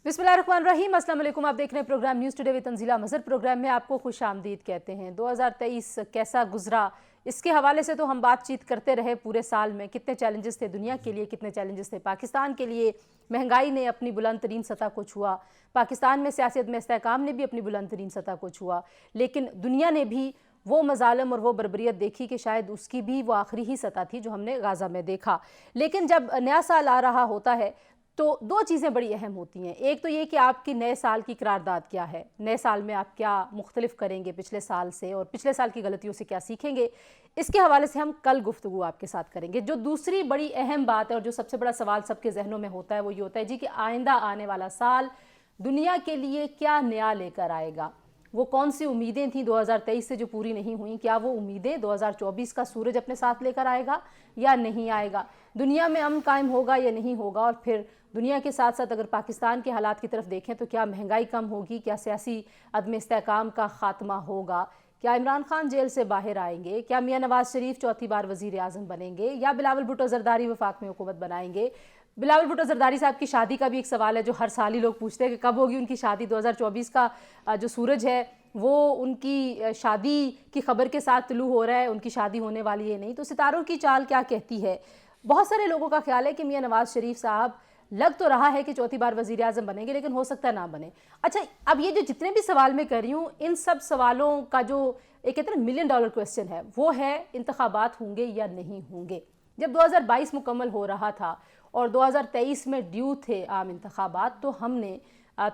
बिस्मिल्लाहिर्रहमानिर्रहीम, अस्सलाम वालेकुम। आप देख रहे हैं program news today with Tanzeela Mazhar. Program में आपको खुश आमदीद कहते हैं। 2023 कैसा गुजरा, इसके हवाले से तो हम बातचीत करते रहे पूरे साल में। कितने चैलेंजेस थे दुनिया के लिए, कितने चैलेंजेस थे पाकिस्तान के लिए। महंगाई ने अपनी बुलंद तरीन सतह को छुआ, पाकिस्तान में सियासत में इस्तेहकाम ने भी अपनी बुलंद तरीन सतह को छुआ, लेकिन दुनिया ने भी वो मजालम और वो बर्बरियत देखी कि शायद उसकी भी वो आखिरी ही सतह थी जो हमने गाज़ा में देखा। लेकिन जब नया साल आ रहा होता है तो दो चीज़ें बड़ी अहम होती हैं। एक तो ये कि आपकी नए साल की करारदाद क्या है, नए साल में आप क्या मुख्तलिफ करेंगे पिछले साल से, और पिछले साल की गलतियों से क्या सीखेंगे। इसके हवाले से हम कल गुफ्तगू आपके साथ करेंगे। जो दूसरी बड़ी अहम बात है और जो सबसे बड़ा सवाल सबके जहनों में होता है वो ये होता है जी कि आइंदा आने वाला साल दुनिया के लिए क्या नया लेकर आएगा। वो कौन सी उम्मीदें थीं 2023 से जो पूरी नहीं हुई, क्या वो उम्मीदें 2024 का सूरज अपने साथ लेकर आएगा या नहीं आएगा। दुनिया में अमन कायम होगा या नहीं होगा। और फिर दुनिया के साथ साथ अगर पाकिस्तान के हालात की तरफ देखें तो क्या महंगाई कम होगी, क्या सियासी अदम इस्तेहकाम का खात्मा होगा, क्या इमरान खान जेल से बाहर आएंगे, क्या मियाँ नवाज शरीफ चौथी बार वज़ीर आज़म बनेंगे, या बिलावल भुट्टो ज़रदारी वफाक में हुकूमत बनाएंगे। बिलावल भुट्टो ज़रदारी साहब की शादी का भी एक सवाल है जो हर साल ही लोग पूछते हैं कि कब होगी उनकी शादी। 2024 का जो सूरज है वो उनकी शादी की खबर के साथ तुलू हो रहा है, उनकी शादी होने वाली है नहीं। तो सितारों की चाल क्या कहती है। बहुत सारे लोगों का ख्याल है कि मियाँ नवाज शरीफ साहब लग तो रहा है कि चौथी बार वज़ीर आज़म बनेंगे, लेकिन हो सकता है ना बने। अच्छा, अब ये जो जितने भी सवाल मैं कर रही हूँ, इन सब सवालों का जो एक कहते हैं $1 मिलियन क्वेश्चन है वो है इंतखाबात होंगे या नहीं होंगे। जब 2022 मुकम्मल हो रहा था और 2023 में ड्यू थे आम इंतखाबात, तो हमने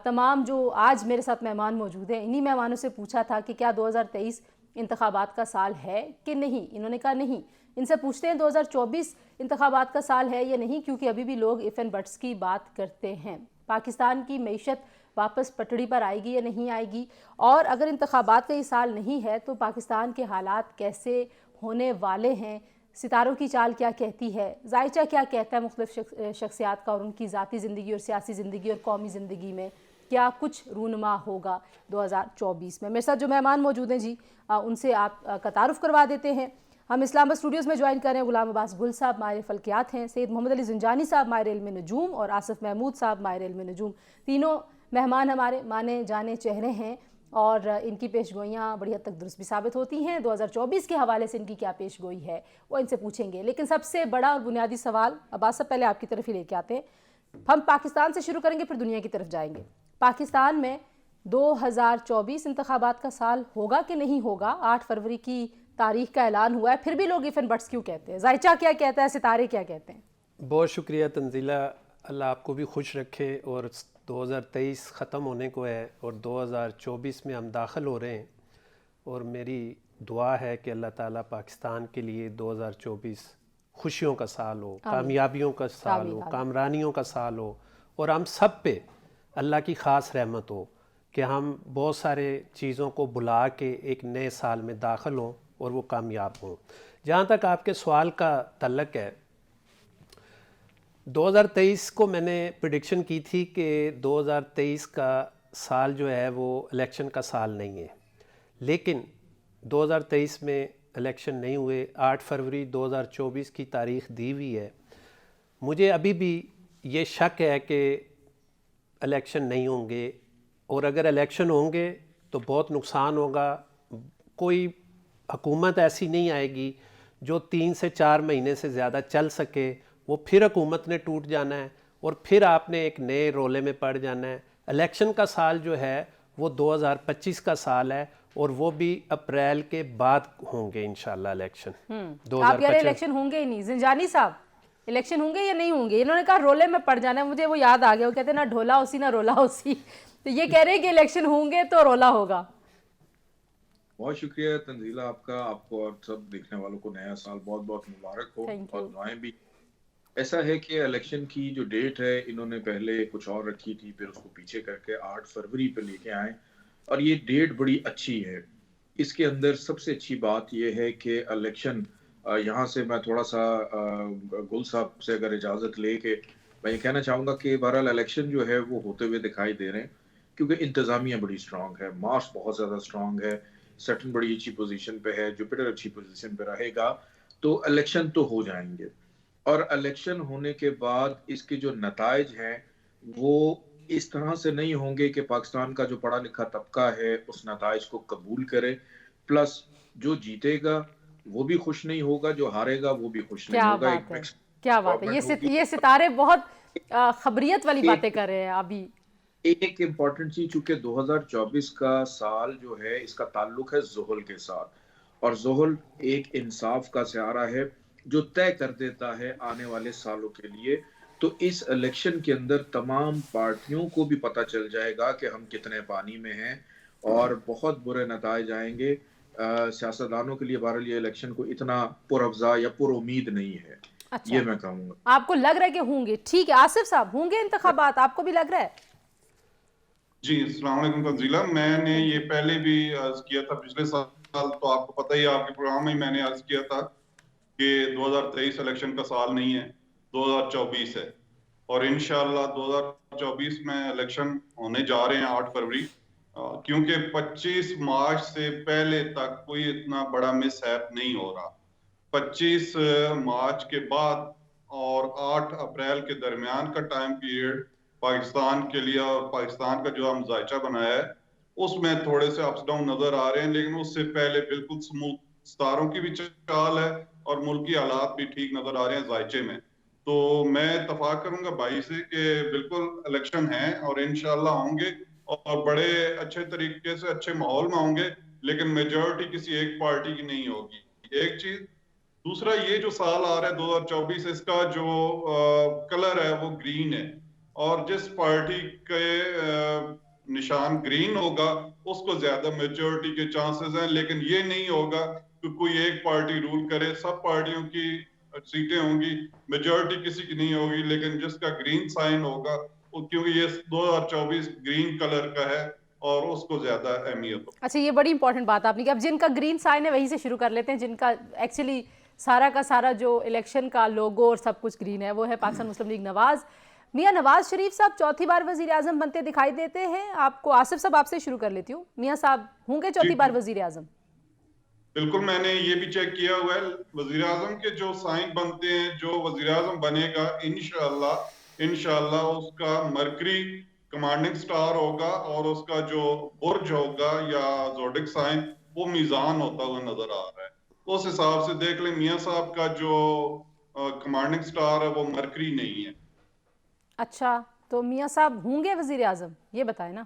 तमाम जो आज मेरे साथ मेहमान मौजूद हैं इन्हीं मेहमानों से पूछा था कि क्या 2023 इंतखाबात का साल है कि नहीं। इन्होंने कहा नहीं। इनसे पूछते हैं 2024 इंतखाबात का साल है या नहीं, क्योंकि अभी भी लोग इफ एंड बट्स की बात करते हैं। पाकिस्तान की मईशत वापस पटड़ी पर आएगी या नहीं आएगी, और अगर इंतखाबात का ये साल नहीं है तो पाकिस्तान के हालात कैसे होने वाले हैं। सितारों की चाल क्या कहती है, जायचा क्या कहता है मुख्तलिफ शख्सियात का, और उनकी ज़ाती ज़िंदगी और सियासी ज़िंदगी और कौमी ज़िंदगी में क्या कुछ रूनुमा होगा 2024 में। मेरे साथ जो मेहमान मौजूद हैं जी उनसे आप का तारुफ करवा देते हैं। हम इस्लामाबाद स्टूडियोज़ में ज्वाइन कर रहे हैं गुलाम अब्बास गुल साहब माहिर फल्कियात हैं, सैयद मोहम्मद अली ज़ुंजानी साहब माहिर इल्म नजूम, और आसिफ महमूद साहब माहिर इल्म नजूम। तीनों मेहमान हमारे माने जाने चेहरे हैं और इनकी पेशगोइयाँ बड़ी हद तक दुरुस्त भी साबित होती हैं। 2024 के हवाले से इनकी क्या पेशगोई है वो इनसे पूछेंगे। लेकिन सबसे बड़ा और बुनियादी सवाल अब्बास साहब पहले आपकी तरफ ही लेके आते हैं। हम पाकिस्तान से शुरू करेंगे फिर दुनिया की तरफ जाएंगे। पाकिस्तान में 2024 इंतखाबात का साल होगा कि नहीं होगा। 8 फरवरी की तारीख का ऐलान हुआ है, फिर भी लोग इफ एंड बट्स क्यों कहते हैं। जायचा क्या कहता है, सितारे क्या कहते हैं। बहुत शुक्रिया तंजीला, अल्लाह आपको भी खुश रखे। और 2023 ख़त्म होने को है और 2024 में हम दाखिल हो रहे हैं, और मेरी दुआ है कि अल्लाह ताला पाकिस्तान के लिए 2024 खुशियों का साल हो, कामयाबियों का साल हो, कामरानियों का साल हो, और हम सब पे अल्लाह की ख़ास रहमत हो कि हम बहुत सारे चीज़ों को बुला के एक नए साल में दाखिल हों और वो कामयाब हों। जहाँ तक आपके सवाल का तल्लक है, 2023 को मैंने प्रेडिक्शन की थी कि 2023 का साल जो है वो इलेक्शन का साल नहीं है, लेकिन 2023 में इलेक्शन नहीं हुए। 8 फरवरी 2024 की तारीख दी हुई है। मुझे अभी भी ये शक है कि इलेक्शन नहीं होंगे, और अगर इलेक्शन होंगे तो बहुत नुकसान होगा। कोई हुकूमत ऐसी नहीं आएगी जो 3 से 4 महीने से ज़्यादा चल सके। वो फिर हुकूमत ने टूट जाना है और फिर आपने एक नए रोले में पड़ जाना है। इलेक्शन का साल जो है वो 2025 का साल है, और वो भी अप्रैल के बाद होंगे इंशाल्लाह इलेक्शन। आप यार इलेक्शन होंगे ही नहीं। ज़ुंजानी साहब, इलेक्शन होंगे या नहीं होंगे। इन्होंने कहा रोले में पड़ जाना है, मुझे वो याद आ गया। वो कहते हैं ना ढोला उसी ना रोला उसी। तो ये कह रहे हैं कि इलेक्शन होंगे तो रोला होगा। बहुत शुक्रिया तंजीला आपका। आपको और सब देखने वालों को नया साल बहुत बहुत मुबारक हो, और दुआएं भी। ऐसा है कि इलेक्शन की जो डेट है इन्होंने पहले कुछ और रखी थी, फिर उसको पीछे करके 8 फरवरी पे लेके आए, और ये डेट बड़ी अच्छी है। इसके अंदर सबसे अच्छी बात यह है कि इलेक्शन, यहाँ से मैं थोड़ा सा गुल साहब से अगर इजाज़त ले के मैं ये कहना चाहूँगा कि बहरहाल इलेक्शन जो है वो होते हुए दिखाई दे रहे हैं, क्योंकि इंतज़ामिया बड़ी स्ट्रांग है, मार्स बहुत ज़्यादा स्ट्रांग है, सटन बड़ी अच्छी पोजीशन पे है, जुपिटर अच्छी पोजीशन पे रहेगा, तो इलेक्शन तो हो जाएंगे। और इलेक्शन होने के बाद इसके जो नताइज हैं वो इस तरह से नहीं होंगे कि पाकिस्तान का जो पढ़ा लिखा तबका है उस नताइज को कबूल करे, प्लस जो जीतेगा वो भी खुश नहीं होगा, जो हारेगा वो भी खुश नहीं क्या होगा। बात एक है, मिक्स क्या बात है, गवर्नमेंट होगी। ये सितारे बहुत खबरियत वाली बातें एक कर रहे हैं अभी। एक इम्पॉर्टेंट चीज, चूंकि 2024 का साल जो है इसका ताल्लुक है ज़ुहल के साथ, और ज़ुहल एक इंसाफ का सियारा है जो तय कर देता है आने वाले सालों के लिए। तो इस इलेक्शन के अंदर तमाम पार्टियों को भी पता चल जाएगा कि हम कितने पानी में हैं, और बहुत बुरे नताइज आएंगे। सियासतदानों के लिए बहरहाल ये इलेक्शन को इतना पुरअफ़ज़ा या पुरुम्मीद नहीं है, ये अच्छा, मैं कहूँगा। आपको लग रहा है कि होंगे, ठीक है आसिफ साहब, होंगे इंतखाबात, आपको भी लग रहा है? जी, अस्सलाम वालेकुम तंजीला। मैंने थैंक ये यू। पहले भी अर्ज किया था पिछले साल, तो आपको पता ही है, आपके प्रोग्राम में मैंने अर्ज किया था कि 2023 इलेक्शन का साल नहीं है, 2024 है। और इंशाअल्लाह 2024 में इलेक्शन होने जा रहे हैं 8 फरवरी, क्योंकि 25 मार्च से पहले तक कोई इतना बड़ा मिसहैप नहीं हो रहा। 25 मार्च के बाद और 8 अप्रैल के दरमियान का टाइम पीरियड पाकिस्तान के लिए, और पाकिस्तान का जो हम जायचा बनाया है उसमें थोड़े से अप्स डाउन नजर आ रहे हैं, लेकिन उससे पहले बिल्कुल स्मूथ सितारों की भी चाल है और मुल्की हालात भी ठीक नजर आ रहे हैं जायचे में। तो मैं इत्तफाक करूंगा भाई से कि बिल्कुल इलेक्शन है और इंशाल्लाह होंगे, और बड़े अच्छे तरीके से अच्छे माहौल में होंगे, लेकिन मेजॉरिटी किसी एक पार्टी की नहीं होगी। एक चीज। दूसरा, ये जो साल आ रहा है 2024, इसका जो कलर है वो ग्रीन है, और जिस पार्टी के निशान ग्रीन होगा उसको ज्यादा मेजोरिटी के चांसेस हैं। लेकिन ये नहीं होगा कि कोई एक पार्टी रूल करे, सब पार्टियों की सीटें होंगी, मेजोरिटी किसी की नहीं होगी, लेकिन जिसका ग्रीन साइन होगा क्योंकि ये 2024 ग्रीन कलर का है और उसको ज्यादा अहमियत हो। अच्छा, ये बड़ी इंपॉर्टेंट बात आपने की। अब जिनका ग्रीन साइन है वहीं से शुरू कर लेते हैं, जिनका एक्चुअली सारा का सारा जो इलेक्शन का लोगो और सब कुछ ग्रीन है, वो है पाकिस्तान मुस्लिम लीग नवाज। मियां नवाज शरीफ साहब चौथी बार वजीर आजम बनते दिखाई देते हैं आपको? आसिफ साहब आपसे शुरू कर लेती हूँ, मियां साहब होंगे चौथी बार वजीर आजम? बिल्कुल, मैंने ये भी चेक किया हुआ है। वजीर आजम के जो साइन बनते हैं, जो वजीर आजम बनेगा इंशाअल्लाह इंशाअल्लाह उसका मरकरी कमांडिंग स्टार होगा, और उसका जो बुर्ज होगा या जोडिक साइन वो मीजान होता हुआ नजर आ रहा है। उस हिसाब से देख लें, मियां साहब का जो कमांडिंग स्टार है वो मरकरी नहीं है। अच्छा, तो मियां साहब होंगे वजीर आजम, ये बताएं ना।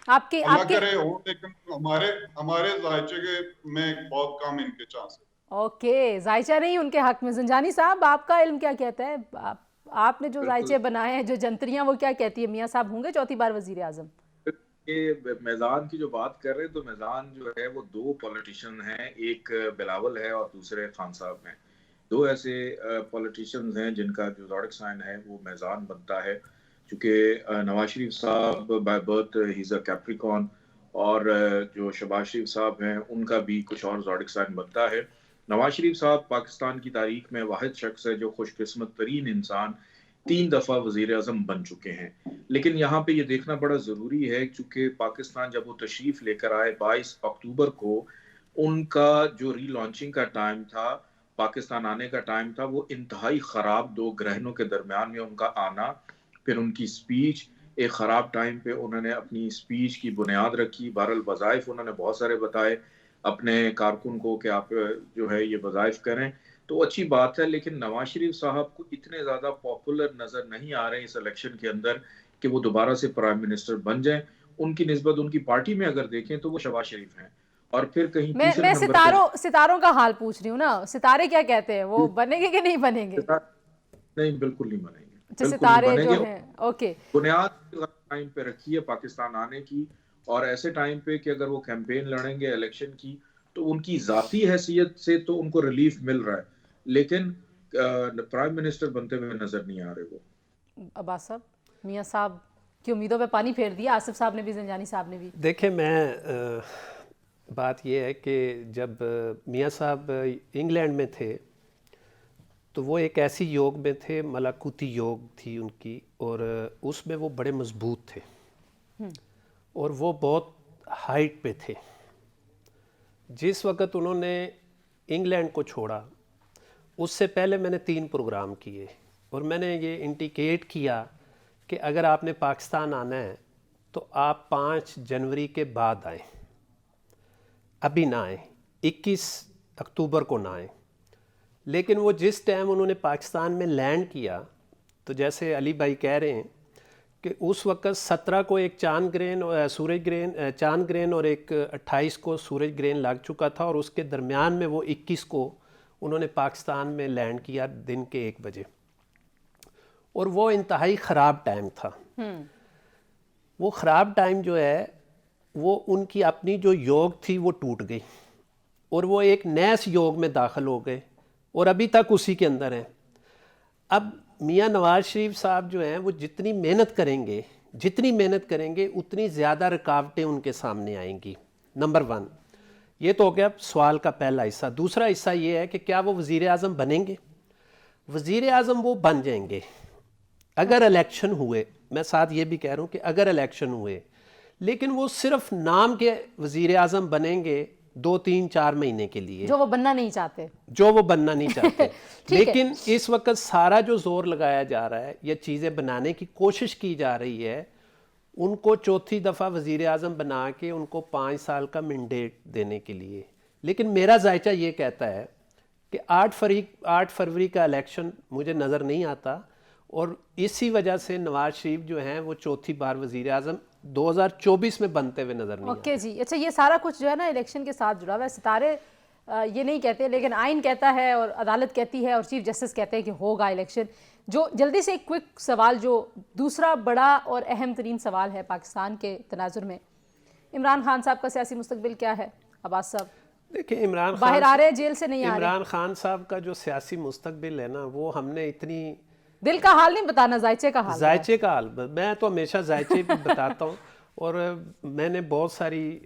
आपके अल्लाह आपके करे हो, लेकिन हमारे हमारे जायचे के में बहुत कम इनके चांस है। ओके, जायचा नहीं उनके हक में। जंजानी साहब, आपका इल्म क्या कहता है? आपने जो बिल्कुल, जायचे बनाए हैं, जो जंतरियां, वो क्या कहती है? मियां साहब होंगे चौथी बार वजीर आजम? ये मैदान की जो बात कर रहे हैं, तो मैदान जो है वो दो पॉलिटिशियन हैं, एक बिलावल है और दूसरे खान साहब हैं। दो ऐसे पॉलिटिशियंस हैं जिनका जो ज़ोडिक साइन है वो मैदान बनता है। चूंकि नवाज शरीफ साहब by birth he is a Capricorn, और जो शहबाज शरीफ साहब हैं उनका भी कुछ और ज़ोडिक साइन बनता है। नवाज शरीफ साहब पाकिस्तान की तारीख में वाहिद शख्स है जो खुशकिस्मत तरीन इंसान 3 दफा वजीर अजम बन चुके हैं। लेकिन यहाँ पे ये देखना बड़ा ज़रूरी है, चूंकि पाकिस्तान जब वो तशरीफ़ लेकर आए 22 अक्टूबर को, उनका जो रीलॉन्चिंग का टाइम था, पाकिस्तान आने का टाइम था, वो इंतहाई ख़राब दो ग्रहणों के दरमियान में उनका आना, फिर उनकी स्पीच, एक ख़राब टाइम पे उन्होंने अपनी स्पीच की बुनियाद रखी। बहरहाल वज़ाइफ उन्होंने बहुत सारे बताए अपने कारकुन को कि आप जो है ये वज़ाइफ करें, तो अच्छी बात है। लेकिन नवाज शरीफ साहब को इतने ज़्यादा पॉपुलर नज़र नहीं आ रहे हैं इस इलेक्शन के अंदर कि वो दोबारा से प्राइम मिनिस्टर बन जाएं। उनकी निस्बत उनकी पार्टी में अगर देखें तो वो शहबाज शरीफ हैं, और फिर कहीं तीसरे मैं नंबर पे सितारों का हाल पूछ रही हूँ ना, सितारे क्या कहते हैं, वो बनेंगे कि नहीं बनेंगे? नहीं, बिल्कुल नहीं बनेंगे, अच्छा, बिल्कुल नहीं सितारे जो बनेंगे। हैं, ओके। बुनियाद टाइम पे रखी है पाकिस्तान आने की, और ऐसे टाइम पे कि अगर वो कैंपेन लड़ेंगे इलेक्शन की तो उनकी जाती हैसियत से तो उनको रिलीफ मिल रहा है, लेकिन प्राइम मिनिस्टर बनते हुए नजर नहीं आ रहे वो। अब्बास साहब, मियां साहब की उम्मीदों पे पानी फेर दिया आसिफ साहब ने भी, जंजानी साहब ने भी। देखें, मैं बात यह है कि जब मियां साहब इंग्लैंड में थे तो वो एक ऐसी योग में थे, मलाकुती योग थी उनकी, और उसमें वो बड़े मजबूत थे और वो बहुत हाइट पे थे। जिस वक्त उन्होंने इंग्लैंड को छोड़ा, उससे पहले मैंने 3 प्रोग्राम किए और मैंने ये इंडिकेट किया کہ اگر آپ نے پاکستان آنا ہے تو آپ 5 جنوری کے بعد آئیں، ابھی نہ آئیں، 21 اکتوبر کو نہ آئیں۔ لیکن وہ جس ٹائم انہوں نے پاکستان میں لینڈ کیا تو جیسے علی بھائی کہہ رہے ہیں کہ اس وقت 17 کو ایک چاند گرہن اور ایک 28 کو سورج گرہن لگ چکا تھا، اور اس کے درمیان میں وہ 21 کو انہوں نے پاکستان میں لینڈ کیا دن کے 1 بجے، اور وہ انتہائی خراب ٹائم تھا۔ وہ خراب ٹائم جو ہے وہ ان کی اپنی جو یوگ تھی وہ ٹوٹ گئی، اور وہ ایک نیس یوگ میں داخل ہو گئے، اور ابھی تک اسی کے اندر ہیں۔ اب میاں نواز شریف صاحب جو ہیں وہ جتنی محنت کریں گے اتنی زیادہ رکاوٹیں ان کے سامنے آئیں گی۔ نمبر 1 یہ تو ہو گیا سوال کا پہلا حصہ۔ دوسرا حصہ یہ ہے کہ کیا وہ وزیر اعظم بنیں گے؟ وزیر اعظم وہ بن جائیں گے اگر الیکشن ہوئے۔ میں ساتھ یہ بھی کہہ رہا ہوں کہ اگر الیکشن ہوئے، لیکن وہ صرف نام کے وزیر اعظم بنیں گے 2 3 4 مہینے کے لیے، جو وہ بننا نہیں چاہتے۔ لیکن اس وقت سارا جو زور لگایا جا رہا ہے یا چیزیں بنانے کی کوشش کی جا رہی ہے، ان کو چوتھی دفعہ وزیر اعظم بنا کے ان کو 5 سال کا مینڈیٹ دینے کے لیے۔ لیکن میرا ذائچہ یہ کہتا ہے کہ 8 فروری کا الیکشن مجھے نظر نہیں آتا، اور اسی وجہ سے نواز شریف جو ہیں وہ چوتھی بار وزیر اعظم 2024 میں بنتے ہوئے نظر نہیں اوکے جی، اچھا یہ سارا کچھ جو ہے نا الیکشن کے ساتھ جڑا ہوا ہے۔ ستارے یہ نہیں کہتے، لیکن آئین کہتا ہے اور عدالت کہتی ہے اور چیف جسٹس کہتے ہیں کہ ہوگا الیکشن۔ جو جلدی سے ایک کوئک سوال، جو دوسرا بڑا اور اہم ترین سوال ہے پاکستان کے تناظر میں، عمران خان صاحب کا سیاسی مستقبل کیا ہے؟ عباس صاحب دیکھیں، عمران باہر آ رہے ہیں، جیل سے نہیں آ رہے۔ عمران خان صاحب کا جو سیاسی مستقبل ہے نا، وہ ہم نے اتنی دل کا حال نہیں بتانا، ذائچے کا حال۔ ذائچے کا حال میں تو ہمیشہ ذائچے بھی بتاتا ہوں، اور میں نے بہت ساری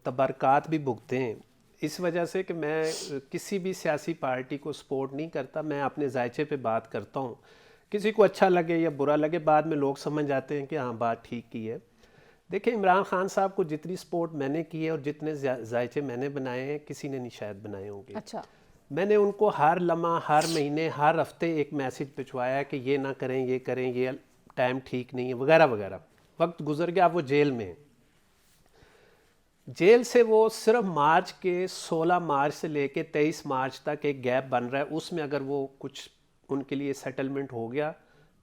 تبرکات بھی بھگتے ہیں اس وجہ سے کہ میں کسی بھی سیاسی پارٹی کو سپورٹ نہیں کرتا، میں اپنے ذائچے پہ بات کرتا ہوں۔ کسی کو اچھا لگے یا برا لگے، بعد میں لوگ سمجھ جاتے ہیں کہ ہاں بات ٹھیک کی ہے۔ دیکھیں، عمران خان صاحب کو جتنی سپورٹ میں نے کی ہے اور جتنے ذائچے میں نے بنائے ہیں، کسی نے نہیں شاید بنائے ہوں گے۔ اچھا، میں نے ان کو ہر لمحہ، ہر مہینے، ہر ہفتے ایک میسج بھجوایا کہ یہ نہ کریں، یہ کریں، یہ ٹائم ٹھیک نہیں ہے، وغیرہ وغیرہ۔ وقت گزر گیا، وہ جیل میں ہیں۔ جیل سے وہ صرف مارچ کے 16 مارچ سے لے کے 23 مارچ تک ایک گیپ بن رہا ہے، اس میں اگر وہ کچھ ان کے لیے سیٹلمنٹ ہو گیا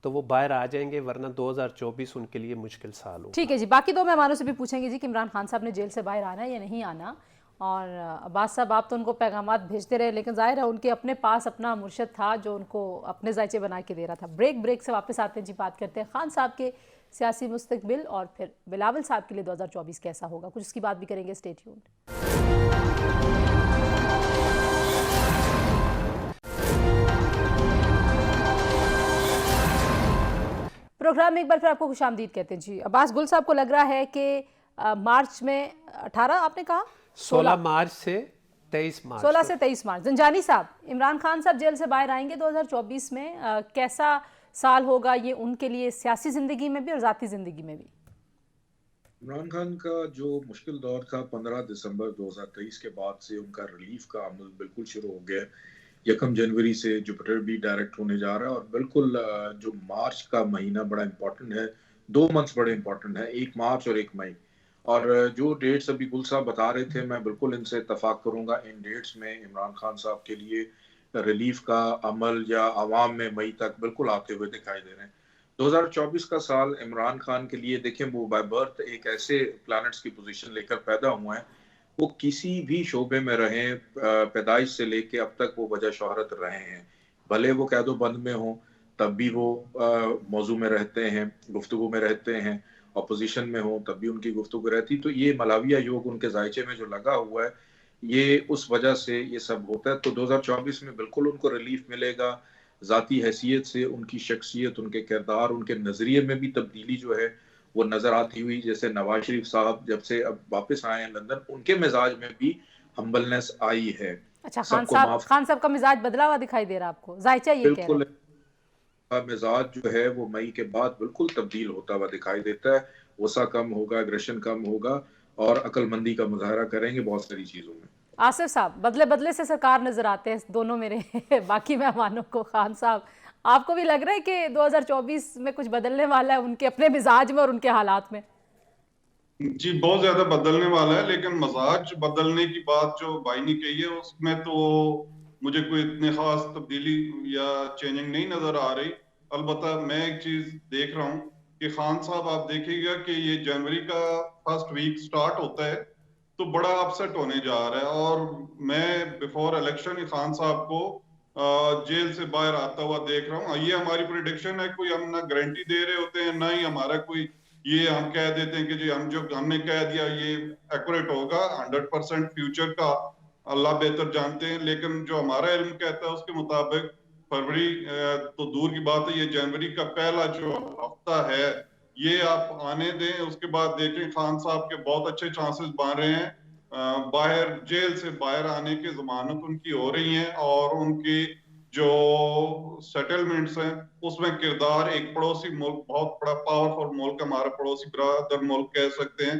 تو وہ باہر آ جائیں گے، ورنہ 2024 ان کے لیے مشکل سال ہوگا۔ ٹھیک ہے جی، باقی 2 مہمانوں سے بھی پوچھیں گے جی کہ عمران خان صاحب نے جیل سے باہر آنا ہے یا نہیں آنا، اور عباس صاحب آپ تو ان کو پیغامات بھیجتے رہے، لیکن ظاہر ہے ان کے اپنے پاس اپنا مرشد تھا جو ان کو اپنے ذائچے بنا کے دے رہا تھا۔ بریک سے واپس آتے ہیں جی، بات کرتے ہیں خان صاحب کے سیاسی مستقبل، اور پھر بلاول صاحب کے لیے 2024 کیسا ہوگا، کچھ اس کی بات بھی کریں گے۔ Stay tuned. پروگرام میں ایک بار پھر آپ کو خوش آمدید کہتے ہیں جی۔ عباس گل صاحب کو لگ رہا ہے کہ مارچ میں 18 آپ نے کہا 16 مارچ سے 23 مارچ 16 سے 23 مارچ زنجانی صاحب، عمران خان صاحب جیل سے باہر آئیں گے 2024 میں، کیسا سال ہوگا یہ ان کے لیے سیاسی زندگی میں بھی اور ذاتی زندگی میں بھی؟ عمران خان کا جو مشکل دور تھا 15 دسمبر 2023 کے بعد سے ان کا ریلیف کا عمل بالکل شروع ہو گیا۔ 1 جنوری سے جوپیٹر بھی ڈائریکٹ ہونے جا رہا ہے، اور بالکل جو مارچ کا مہینہ بڑا امپورٹنٹ ہے، 2 منتھس بڑے امپورٹنٹ ہیں، 1 مارچ اور 1 مئی۔ اور جو ڈیٹس ابھی گل صاحب بتا رہے تھے، میں بالکل ان سے اتفاق کروں گا۔ ان ڈیٹس میں عمران خان صاحب کے لیے ریلیف کا عمل یا عوام میں مئی تک بالکل آتے ہوئے دکھائی دے رہے ہیں۔ 2024 کا سال عمران خان کے لیے، دیکھیں وہ بائی برتھ ایک ایسے پلانٹس کی پوزیشن لے کر پیدا ہوا ہے، وہ کسی بھی شعبے میں رہیں، پیدائش سے لے کے اب تک وہ وجہ شہرت رہے ہیں، بھلے وہ قید و بند میں ہوں تب بھی وہ موضوع میں رہتے ہیں، گفتگو میں رہتے ہیں، اپوزیشن میں ہوں تب بھی ان کی گفتگو رہتی۔ تو یہ ملاویہ یوگ ان کے ذائچے میں جو لگا ہوا ہے، یہ اس وجہ سے یہ سب ہوتا ہے۔ تو 2024 میں بالکل ان کو ریلیف ملے گا، ذاتی حیثیت سے ان کی شخصیت، ان کے کردار، ان کے نظریے میں بھی تبدیلی جو ہے وہ نظر آتی ہوئی۔ جیسے نواز شریف صاحب جب سے اب واپس آئے ہیں لندن، ان کے مزاج میں بھی ہمبلنس آئی ہے۔ اچھا، خان صاحب کا مزاج بدلا ہوا دکھائی دے رہا آپ کو، ذائچہ یہ کہہ رہا ہے؟ بالکل، مزاج جو ہے وہ مئی کے بعد بالکل تبدیل ہوتا ہوا دکھائی دیتا ہے۔ غصہ کم ہوگا، اگریشن کم ہوگا، اور عقل مندی کا مظاہرہ کریں گے بہت ساری چیزوں میں۔ آصف صاحب، بدلے سے سرکار نظر آتے ہیں دونوں میرے باقی مہمانوں کو، خان صاحب آپ کو بھی لگ رہا ہے کہ 2024 میں کچھ بدلنے والا ہے ان کے اپنے مزاج میں اور ان کے حالات میں؟ جی بہت زیادہ بدلنے والا ہے، لیکن مزاج بدلنے کی بات جو بھائی نے کہی ہے اس میں تو مجھے کوئی اتنے خاص تبدیلی یا چینجنگ نہیں نظر آ رہی. البتہ میں ایک چیز دیکھ رہا ہوں کہ خان صاحب آپ دیکھیں گا کہ یہ جنوری کا فرسٹ ویک سٹارٹ ہوتا ہے تو بڑا اپسیٹ ہونے جا رہا ہے، اور میں بیفور الیکشن ہی خان صاحب کو جیل سے باہر آتا ہوا دیکھ رہا ہوں. یہ ہماری پریڈکشن ہے، کوئی ہم نہ گارنٹی دے رہے ہوتے ہیں نہ ہی ہمارا کوئی یہ ہم کہہ دیتے ہیں کہ جی ہم نے کہہ دیا یہ ایکوریٹ ہوگا. 100% فیوچر کا اللہ بہتر جانتے ہیں، لیکن جو ہمارا علم کہتا ہے اس کے مطابق فروری تو دور کی بات ہے، یہ جنوری کا پہلا جو ہفتہ ہے یہ آپ آنے دیں. اس کے بعد دیکھیں خان صاحب کے بہت اچھے چانسز بن رہے ہیں باہر جیل سے باہر آنے کی ضمانت ان کی ہو رہی ہیں، اور ان کی جو سیٹلمنٹس ہیں اس میں کردار ایک پڑوسی ملک، بہت بڑا پاورفل ملک، ہمارا پڑوسی برادر ملک کہہ سکتے ہیں،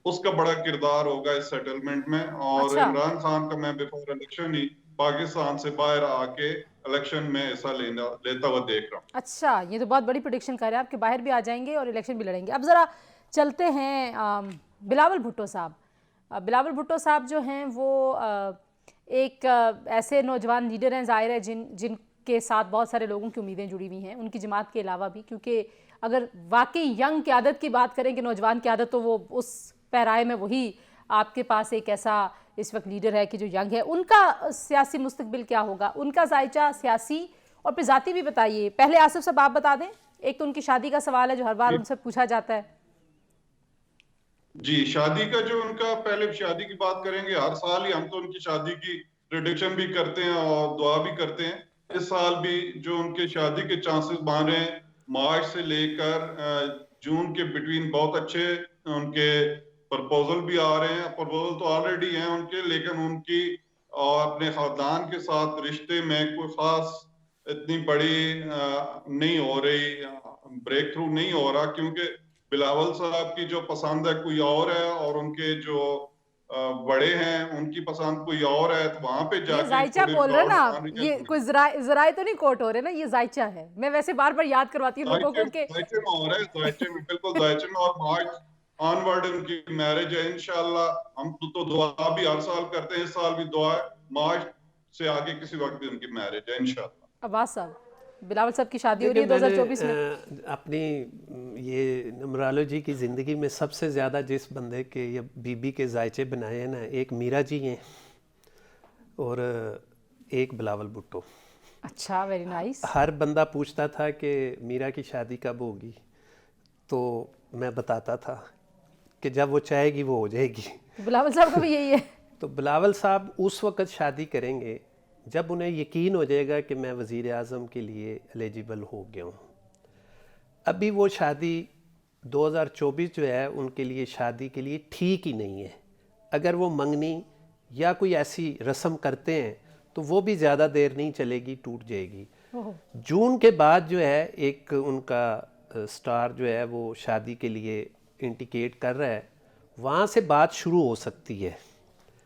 اس کا بڑا کردار ہوگا اس سیٹلمنٹ میں. اور اچھا عمران خان کا میں بیفور الیکشن ہی پاکستان سے باہر آ کے الیکشن میں حصہ لیتا ہوا دیکھ رہا ہوں. اچھا، یہ تو بہت بڑی پریڈکشن کر رہے ہیں آپ کہ باہر بھی آ جائیں گے اور الیکشن بھی لڑیں گے. اب ذرا چلتے ہیں بلاول بھٹو صاحب. بلاول بھٹو صاحب جو ہیں وہ ایک ایسے نوجوان لیڈر ہیں، ظاہر ہے جن کے ساتھ بہت سارے لوگوں کی امیدیں جڑی ہوئی ہیں ان کی جماعت کے علاوہ بھی، کیونکہ اگر واقعی ینگ قیادت کی بات کریں کہ نوجوان قیادت تو وہ اس پیرائے میں وہی آپ کے پاس ایک ایسا اس وقت لیڈر ہے کہ جو ینگ ہے. ان کا سیاسی مستقبل کیا ہوگا، ان کا ذائچہ سیاسی اور پھر ذاتی بھی بتائیے. پہلے آصف صاحب آپ بتا دیں، ایک تو ان کی شادی کا سوال ہے جو ہر بار ان سے پوچھا جاتا ہے. جی شادی کا جو ان کا، پہلے شادی کی بات کریں گے، ہر سال ہی ہم تو ان کی شادی کی پریڈکشن بھی کرتے ہیں اور دعا بھی کرتے ہیں. اس سال بھی جو ان کے شادی کے چانسز بن رہے ہیں مارچ سے لے کر جون کے بٹوین بہت اچھے ان کے پرپوزل بھی آ رہے ہیں. پرپوزل تو آلریڈی ہیں ان کے، لیکن ان کی اور اپنے خاندان کے ساتھ رشتے میں کوئی خاص اتنی بڑی نہیں ہو رہی، بریک تھرو نہیں ہو رہا، کیونکہ بلاول صاحب کی جو پسند ہے کوئی اور ہے اور ان کے جو بڑے ہیں ان کی پسند کوئی اور ہے، تو وہاں پہ جا یہ کے ذائچہ تھوڑی بول رہے نا آپ، رکاوٹ یہ کوئی ذرائع تو نہیں کوٹ ہو رہے نا، یہ ذائچہ ہے. میں ویسے بار بار یاد کرواتی ہوں لوگوں کو کہ ذائچے میں ہو رہا ہے، ذائچے میں بالکل ذائچے میں. اور مارچ آنورڈ ان کی میرج ہے انشاءاللہ. ہم تو دعا بھی ہر سال کرتے ہیں، اس سال بھی دعا ہے مارچ سے آگے کسی وقت بھی ان کی میرج ہے انشاءاللہ. عباس صاحب، بلاول صاحب کی شادی ہو رہی ہے دیکھیں، میں 2024 میں. نے اپنی یہ نمرالوجی کی زندگی میں سب سے زیادہ جس بندے کے یا بی بی کے ذائچے بنائے ہیں نا، ایک میرا جی ہیں اور ایک بلاول بھٹو. اچھا، ویری نائس. ہر بندہ پوچھتا تھا کہ میرا کی شادی کب ہوگی، تو میں بتاتا تھا کہ جب وہ چاہے گی وہ ہو جائے گی. بلاول صاحب کا بھی یہی ہے. تو بلاول صاحب اس وقت شادی کریں گے جب انہیں یقین ہو جائے گا کہ میں وزیر اعظم کے لیے ایلیجیبل ہو گیا ہوں. ابھی وہ شادی 2024 جو ہے ان کے لیے شادی کے لیے ٹھیک ہی نہیں ہے. اگر وہ منگنی یا کوئی ایسی رسم کرتے ہیں تو وہ بھی زیادہ دیر نہیں چلے گی، ٹوٹ جائے گی. جون کے بعد جو ہے ایک ان کا سٹار جو ہے وہ شادی کے لیے انڈیکیٹ کر رہا ہے، وہاں سے بات شروع ہو سکتی ہے.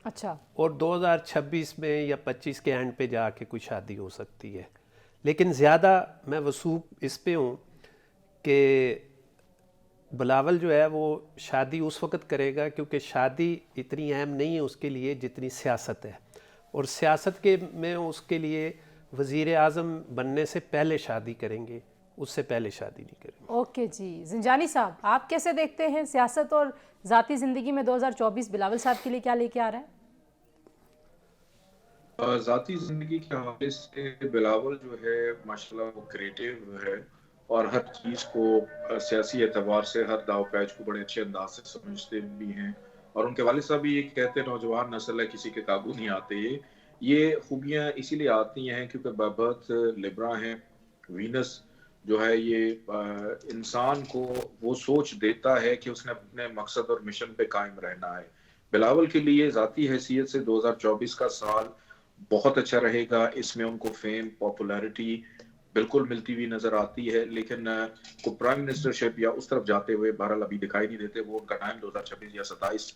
اچھا، اور 2026 میں یا 25 کے اینڈ پہ جا کے کوئی شادی ہو سکتی ہے. لیکن زیادہ میں وثوق اس پہ ہوں کہ بلاول جو ہے وہ شادی اس وقت کرے گا کیونکہ شادی اتنی اہم نہیں ہے اس کے لیے جتنی سیاست ہے، اور سیاست کے میں اس کے لیے وزیر اعظم بننے سے پہلے شادی کریں گے، اس سے پہلے شادی نہیں کریں گے. اوکے جی. زنجانی صاحب، آپ کیسے دیکھتے ہیں سیاست اور ذاتی زندگی میں 2024 بلاول صاحب کے لیے کیا لے کے آ رہا ہے؟ ذاتی زندگی کے حوالے سے بلاول جو ہے ماشاءاللہ وہ کریٹیو ہے اور ہر چیز کو سیاسی اعتبار سے ہر داو پیچ کو بڑے اچھے انداز سے سمجھتے بھی ہیں. اور ان کے والد صاحب بھی یہ کہتے ہیں نوجوان نسل ہے، کسی کے قابو نہیں آتے. یہ خوبیاں اسی لیے آتی ہیں کیونکہ بابت لبرا ہیں. وینس جو ہے یہ انسان کو وہ سوچ دیتا ہے کہ اس نے اپنے مقصد اور مشن پہ قائم رہنا ہے. بلاول کے لیے ذاتی حیثیت سے 2024 کا سال بہت اچھا رہے گا. اس میں ان کو فیم، پاپولیرٹی بالکل ملتی ہوئی نظر آتی ہے، لیکن کو پرائم منسٹر شپ یا اس طرف جاتے ہوئے بہرحال ابھی دکھائی نہیں دیتے. وہ ان کا ٹائم 2026 یا 27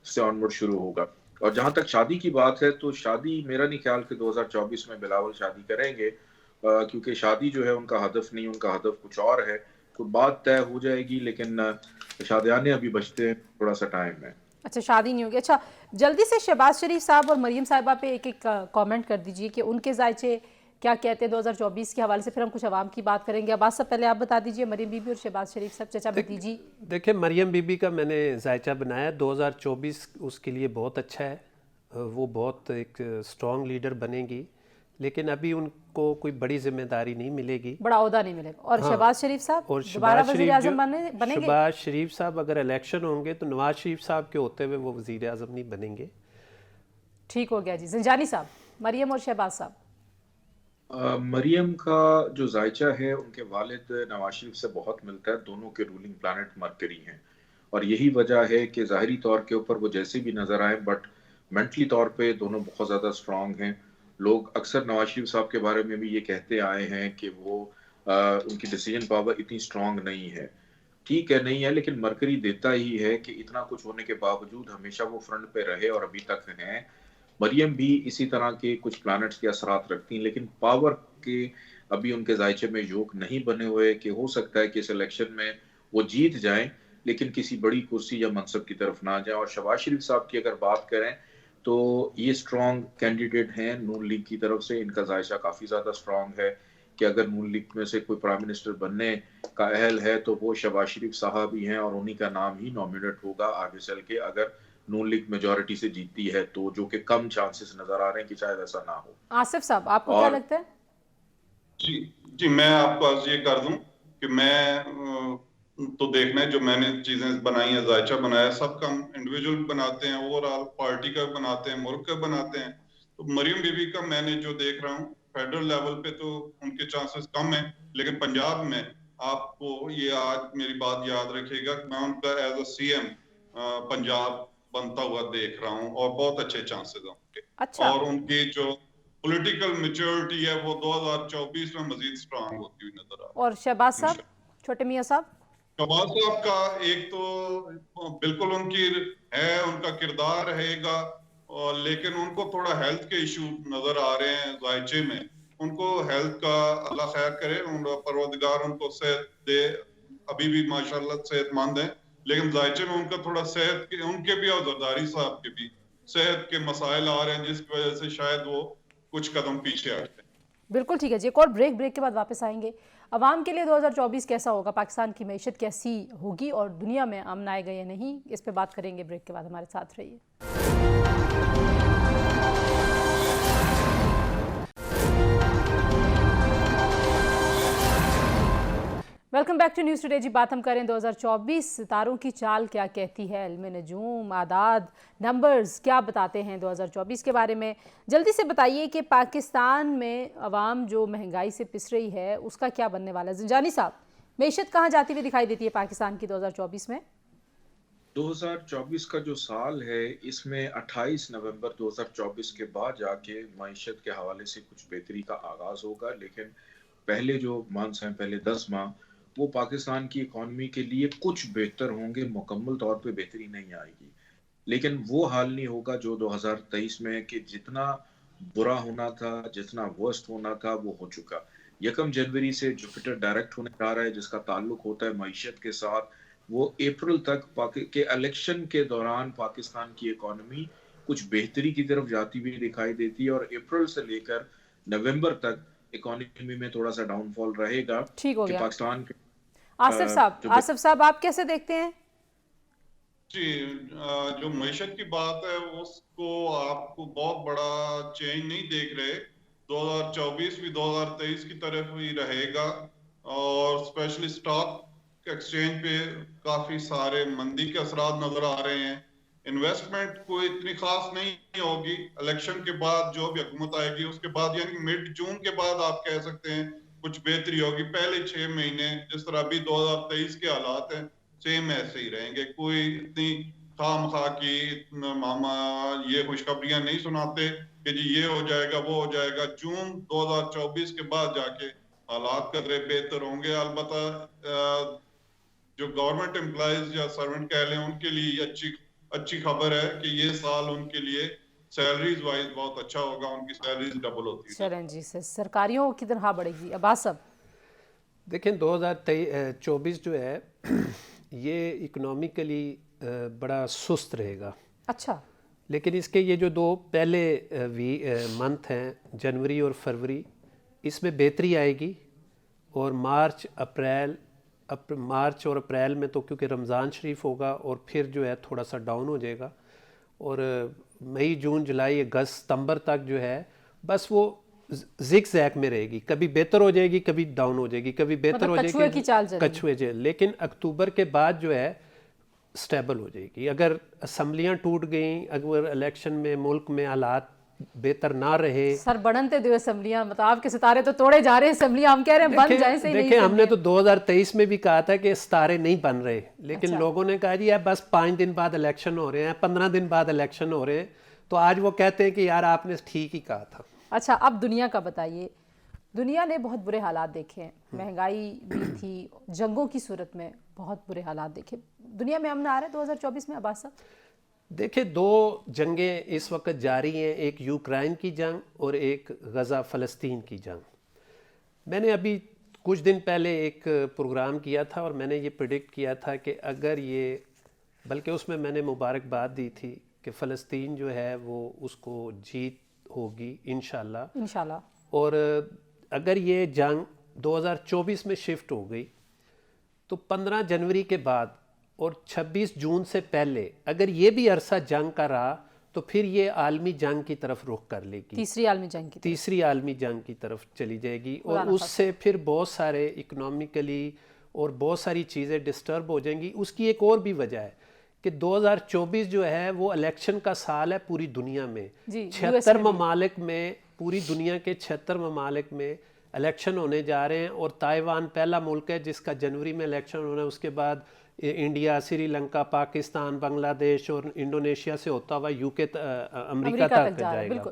سے آنورڈ شروع ہوگا. اور جہاں تک شادی کی بات ہے تو شادی میرا نہیں خیال کہ 2024 میں بلاول شادی کریں گے. क्योंकि शादी जो है उनका हदफ नहीं, उनका हदफ कुछ और है। तो बात तय हो जाएगी, लेकिन शादियाने अभी बचते हैं, थोड़ा सा टाइम है। अच्छा, शादी नहीं होगी। अच्छा, जल्दी से शहबाज शरीफ साहब और मरीम साहिबा पे एक एक कमेंट कर दीजिए कि उनके जायचे क्या कहते हैं 2024 के हवाले से, फिर हम कुछ आवाम की बात करेंगे। अब्बास साहब पहले आप बता दीजिए, मरीम बीबी और शहबाज शरीफ साहब। चाचा भतीजी। देखिए, मरियम बीबी का मैंने जायचा बनाया, 2024 उसके लिए बहुत अच्छा है, वो बहुत एक स्ट्रॉन्ग लीडर बनेंगी, लेकिन अभी उनको कोई बड़ी जिम्मेदारी नहीं मिलेगी, बड़ा ओहदा नहीं मिलेगा। और हाँ, शहबाज शरीफ साहब और दोबारा शहबाज वजीर शरीफ आजम बनेंगे? शहबाज शरीफ साहब अगर इलेक्शन होंगे तो नवाज शरीफ साहब के होते हुए वो वजीर आजम नहीं बनेंगे। ठीक हो गया जी। ज़ंजानी साहब, मरियम और शहबाज साहब। मरियम का जो जायचा है उनके वालिद नवाज शरीफ से बहुत मिलता है, दोनों के रूलिंग प्लानट मरकरी हैं, और यही वजह है कि ज़ाहिरी तौर के ऊपर वो जैसे भी नज़र आए बट मेंटली तौर पे दोनों बहुत ज़्यादा स्ट्रांग हैं। लोग अक्सर नवाज शरीफ साहब के बारे में भी ये कहते आए हैं कि वो उनकी डिसीजन पावर इतनी स्ट्रांग नहीं है। ठीक है, नहीं है, लेकिन मरकरी देता ही है कि इतना कुछ होने के बावजूद हमेशा वो फ्रंट पे रहे और अभी तक हैं। मरियम भी इसी तरह के कुछ प्लैनेट्स के असरात रखती हैं, लेकिन पावर के अभी उनके जायचे में योग नहीं बने हुए कि हो सकता है कि इस इलेक्शन में वो जीत जाएं, लेकिन किसी बड़ी कुर्सी या मनसब की तरफ ना जाएं। और शहबाज शरीफ साहब की अगर बात करें तो ये स्ट्रॉन्ग कैंडिडेट हैं नून लीग की तरफ से, इनका जायचा काफ़ी ज़्यादा स्ट्रॉन्ग है कि अगर नून लीग में से कोई प्राइम मिनिस्टर बनने का अहल है तो वो शहबाज शरीफ साहब ही हैं, और उन्हीं का नाम ही नॉमिनेट होगा आगे चल के अगर नून लीग मेजॉरिटी से जीतती है, तो जो कि कम चांसेस नजर आ रहे हैं कि शायद ऐसा ना हो। आसिफ साहब, आपको क्या लगता है? जी जी, मैं आपको आज ये कर दूं कि मैं तो देखना है जो मैंने चीजें बनाई हैं, जायचा बनाया, सबका हम इंडिविजुअल बनाते हैं, ओवरऑल पार्टी का बनाते हैं, मुल्क का बनाते हैं। तो मरियम बीबी का मैंने जो देख रहा हूँ फेडरल लेवल पे तो उनके चांसेस कम है, लेकिन पंजाब में आपको ये आज मेरी बात याद रखिएगा, मैं उनका एज अ सीएम पंजाब बनता हुआ देख रहा हूँ और बहुत अच्छे चांसेस हैं उनके। अच्छा। और उनकी जो पॉलिटिकल मैच्योरिटी है वो 2024 में मजीद स्ट्रांग होती हुई नजर आ रही है। और शहबाज साहब, छोटे मियां साहब? शहबाज साहब का एक तो बिल्कुल उनकी है, उनका किरदार रहेगा, और लेकिन उनको थोड़ा हेल्थ के इशू नजर आ रहे हैं जायचे में। उनको हेल्थ का अल्लाह खैर करे, परवरदिगार उनको सेहत दे, अभी भी माशाल्लाह सेहतमंद है, लेकिन जायचे में उनका थोड़ा सेहत के, उनके भी और जरदारी साहब के भी सेहत के मसाइल आ रहे हैं, जिसकी वजह से शायद वो कुछ कदम पीछे हटते हैं। बिल्कुल ठीक है जी। एक और ब्रेक के बाद वापस आएंगे। अवाम के लिए 2024 कैसा होगा, पाकिस्तान की मैशत कैसी होगी और दुनिया में अमन आएगा या नहीं, इस पे बात करेंगे ब्रेक के बाद। हमारे साथ रहिए। Welcome back to News Today जी। बात हम करें 2024 सितारों की चाल क्या कहती है, इल्म नजूम, आदाद, नंबर्स क्या बताते हैं 2024 के बारे में। जल्दी से बताइए कि पाकिस्तान में अवाम जो महंगाई से पिस रही है उसका क्या बनने वाला है। ज़ंजानी साहब, मैशत कहाँ जाती हुई दिखाई देती है पाकिस्तान की 2024 में? 2024 का जो साल है इसमें 28 नवंबर 2024 के बाद जाके मईशत के हवाले से कुछ बेहतरी का आगाज होगा, लेकिन पहले जो मंथ्स हैं, पहले 10 माह वो पाकिस्तान की इकॉनमी के लिए कुछ बेहतर होंगे, मुकम्मल तौर पे बेहतरी नहीं आएगी, लेकिन वो हाल नहीं होगा जो 2023 में कि जितना बुरा होना था, जितना वर्स्ट होना था वो हो चुका। 1 जनवरी से जुपिटर डायरेक्ट होने जा रहा है जिसका ताल्लुक होता है मईशत के साथ। वो अप्रैल तक के इलेक्शन के दौरान पाकिस्तान की इकॉनमी कुछ बेहतरी की तरफ जाती हुई दिखाई देती है, और अप्रैल से लेकर नवंबर तक इकॉनमी में थोड़ा सा डाउनफॉल रहेगा। ठीक हो गया। पाकिस्तान के आसिफ साहब आप कैसे देखते हैं? जी, जो मईशत की बात है उसको आपको बहुत बड़ा चेंज नहीं देख रहे। 2024 भी 2023 की तरफ ही रहेगा, और स्पेशली स्टॉक एक्सचेंज पे काफी सारे मंदी के असरात नजर आ रहे हैं। इन्वेस्टमेंट कोई इतनी खास नहीं होगी। इलेक्शन के बाद जो भी हुकूमत आएगी उसके बाद, यानी मिड जून के बाद आप कह सकते हैं कुछ बेहतरी होगी। पहले 6 महीने जिस तरह अभी 2023 के हालात हैं सेम ऐसे ही रहेंगे। कोई इतनी खामखा की मामा ये खुशखबरियां नहीं सुनाते कि जी ये हो जाएगा वो हो जाएगा। जून 2024 के बाद जाके हालात कदरे बेहतर होंगे। अलबत्ता जो गवर्नमेंट एम्प्लॉयज या सर्वेंट कह लें उनके लिए अच्छी खबर है कि ये साल उनके लिए سیلریز وائز بہت اچھا ہوگا، ان کی سیلریز ڈبل ہوتی ہے. چلیں جی سے سرکاریوں کی تنخواہ بڑھے گی. عباس صاحب دیکھیں 2024 جو ہے یہ اکنومیکلی بڑا سست رہے گا. اچھا لیکن اس کے یہ جو دو پہلے منتھ ہیں جنوری اور فروری، اس میں بہتری آئے گی. اور مارچ اور اپریل میں تو کیونکہ رمضان شریف ہوگا اور پھر جو ہے تھوڑا سا ڈاؤن ہو جائے گا. اور مئی جون جولائی اگست ستمبر تک جو ہے بس وہ زگ زیگ میں رہے گی، کبھی بہتر ہو جائے گی کبھی ڈاؤن ہو جائے گی، کبھی بہتر ہو کچھوے کی چال جائے چلے گی کچھوے جائے. لیکن اکتوبر کے بعد جو ہے سٹیبل ہو جائے گی. اگر اسمبلیاں ٹوٹ گئیں، اگر الیکشن میں ملک میں حالات بہتر نہ رہے. سر بڑھنتے دیو اسمبلیاں، مطلب آپ کے ستارے تو توڑے جا رہے ہیں، اسمبلیاں ہم کہہ رہے ہیں بن جائیں. صحیح دیکھیں ہم نے تو 2023 میں بھی کہا تھا کہ ستارے نہیں بن رہے، لیکن لوگوں نے کہا جی بس 5 دن بعد الیکشن ہو رہے ہیں، 15 دن بعد الیکشن ہو رہے ہیں، تو آج وہ کہتے ہیں کہ یار آپ نے ٹھیک ہی کہا تھا. اچھا اب دنیا کا بتائیے. دنیا نے بہت برے حالات دیکھے ہیں، مہنگائی بھی تھی، جنگوں کی صورت میں بہت برے حالات دیکھے. دنیا میں امن آ رہا ہے 2024 میں عباس صاحب؟ دیکھیں 2 جنگیں اس وقت جاری ہیں، ایک یوکرائن کی جنگ اور ایک غزہ فلسطین کی جنگ. میں نے ابھی کچھ دن پہلے ایک پروگرام کیا تھا اور میں نے یہ پریڈکٹ کیا تھا کہ اگر یہ، بلکہ اس میں نے مبارکباد دی تھی کہ فلسطین جو ہے وہ اس کو جیت ہوگی انشاءاللہ. اور اگر یہ جنگ 2024 میں شفٹ ہو گئی تو 15 جنوری کے بعد اور 26 جون سے پہلے اگر یہ بھی عرصہ جنگ کا رہا تو پھر یہ عالمی جنگ کی طرف رخ کر لے گی، تیسری عالمی جنگ کی طرف چلی جائے گی. اور اس سے پھر بہت سارے اکنومیکلی اور بہت ساری چیزیں ڈسٹرب ہو جائیں گی. اس کی ایک اور بھی وجہ ہے کہ 2024 جو ہے وہ الیکشن کا سال ہے پوری دنیا میں. 76 ممالک میں، پوری دنیا کے 76 ممالک میں الیکشن ہونے جا رہے ہیں. اور تائیوان پہلا ملک ہے جس کا جنوری میں الیکشن ہونا ہے. اس کے بعد انڈیا، سری لنکا، پاکستان، بنگلہ دیش اور انڈونیشیا سے ہوتا ہوا UK امریکہ تک جائے گا.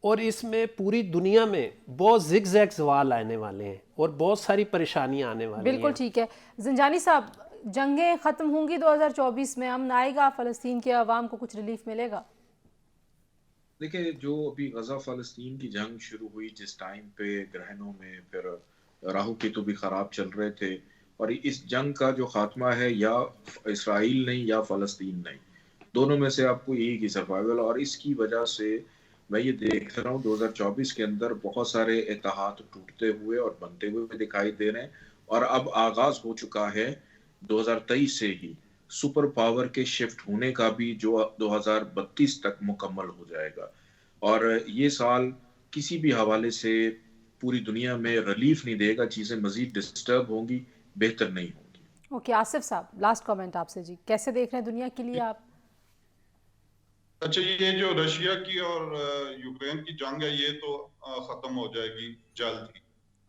اور اس میں پوری دنیا میں بہت زگ زیگ زوال آنے والے ہیں اور بہت ساری پریشانیاں آنے والی ہیں. بالکل ٹھیک ہے. زنجانی صاحب جنگیں ختم ہوں گی 2024 میں، امن آئے گا، فلسطین کے عوام کو کچھ ریلیف ملے گا؟ دیکھیں جو ابھی غزہ فلسطین کی جنگ شروع ہوئی، جس ٹائم پہ گرہنوں میں پھر راہو کیتو بھی خراب چل رہے تھے، اور اس جنگ کا جو خاتمہ ہے یا اسرائیل نہیں یا فلسطین نہیں، دونوں میں سے آپ کو یہی کی سروائیول. اور اس کی وجہ سے میں یہ دیکھ رہا ہوں 2024 کے اندر بہت سارے اتحاد ٹوٹتے ہوئے اور بنتے ہوئے دکھائی دے رہے ہیں. اور اب آغاز ہو چکا ہے 2023 سے ہی سپر پاور کے شفٹ ہونے کا بھی، جو 2032 تک مکمل ہو جائے گا. اور یہ سال کسی بھی حوالے سے پوری دنیا میں ریلیف نہیں دے گا، چیزیں مزید ڈسٹرب ہوں گی، بہتر نہیں ہوں گی. اوکے آصف صاحب لاسٹ کامنٹ آپ سے جی، کیسے دیکھ رہے ہیں دنیا کے لیے آپ؟ اچھا یہ جو رشیا کی اور یوکرین کی جنگ ہے یہ تو ختم ہو جائے گی جلد ہی.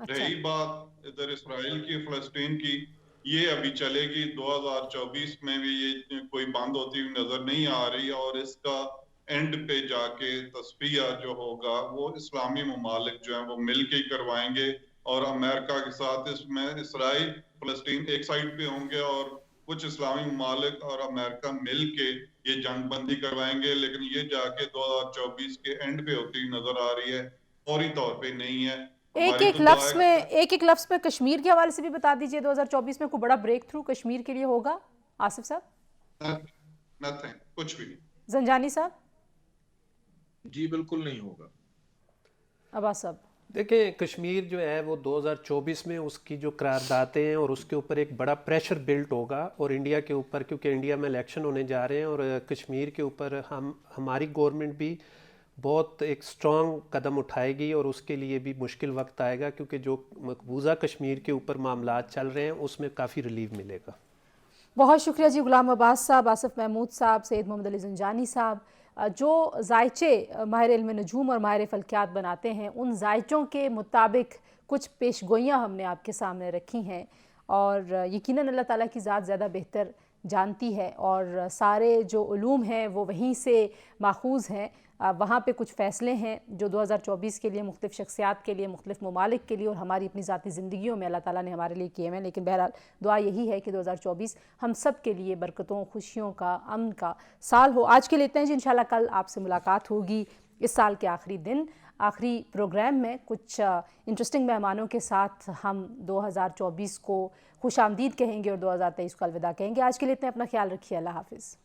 رہی بات ادھر اسرائیل کی، فلسطین کی، یہ ابھی چلے گی. 2024 میں بھی یہ کوئی بند ہوتی ہوئی نظر نہیں آ رہی. اور اس کا اینڈ پہ جا کے تصفیہ جو ہوگا وہ اسلامی ممالک جو ہیں وہ مل کے ہی کروائیں گے. اور امریکہ کے ساتھ اس میں اسرائیل فلسطین ایک سائڈ پہ ہوں گے اور کچھ اسلامی ممالک اور امریکہ مل کے یہ جنگ بندی کروائیں گے. لیکن یہ جا کے 2024 کے اینڈ پہ ہوتی نظر آ رہی ہے، فوری طور پہ نہیں ہے. ایک ایک لفظ میں کشمیر کے حوالے سے بھی بتا دیجئے 2024 میں کوئی بڑا بریک تھرو کشمیر کے لیے ہوگا آصف صاحب؟ نتھنگ، کچھ بھی نہیں. زنجانی صاحب؟ جی بالکل نہیں ہوگا. عباس صاحب؟ دیکھیں کشمیر جو ہے وہ 2024 میں اس کی جو قراردادیں ہیں اور اس کے اوپر ایک بڑا پریشر بلٹ ہوگا. اور انڈیا کے اوپر، کیونکہ انڈیا میں الیکشن ہونے جا رہے ہیں، اور کشمیر کے اوپر ہماری گورنمنٹ بھی بہت ایک سٹرونگ قدم اٹھائے گی. اور اس کے لیے بھی مشکل وقت آئے گا کیونکہ جو مقبوضہ کشمیر کے اوپر معاملات چل رہے ہیں اس میں کافی ریلیف ملے گا. بہت شکریہ جی غلام عباس صاحب، آصف محمود صاحب، سید محمد علی زنجانی صاحب. جو ذائچے ماہر علم نجوم اور ماہر فلکیات بناتے ہیں ان ذائچوں کے مطابق کچھ پیش گوئیاں ہم نے آپ کے سامنے رکھی ہیں، اور یقیناً اللہ تعالیٰ کی ذات زیادہ بہتر جانتی ہے، اور سارے جو علوم ہیں وہ وہیں سے ماخوذ ہیں. وہاں پہ کچھ فیصلے ہیں جو 2024 کے لیے مختلف شخصیات کے لیے، مختلف ممالک کے لیے اور ہماری اپنی ذاتی زندگیوں میں اللہ تعالیٰ نے ہمارے لیے کیے ہیں. لیکن بہرحال دعا یہی ہے کہ 2024 ہم سب کے لیے برکتوں، خوشیوں کا، امن کا سال ہو. آج کے لیے اتنا ہی. انشاءاللہ کل آپ سے ملاقات ہوگی اس سال کے آخری دن، آخری پروگرام میں کچھ انٹرسٹنگ مہمانوں کے ساتھ ہم 2024 کو خوش آمدید کہیں گے اور 2023 کو الوداع کہیں گے. آج کے لیے اتنا. اپنا خیال رکھیے. اللہ حافظ.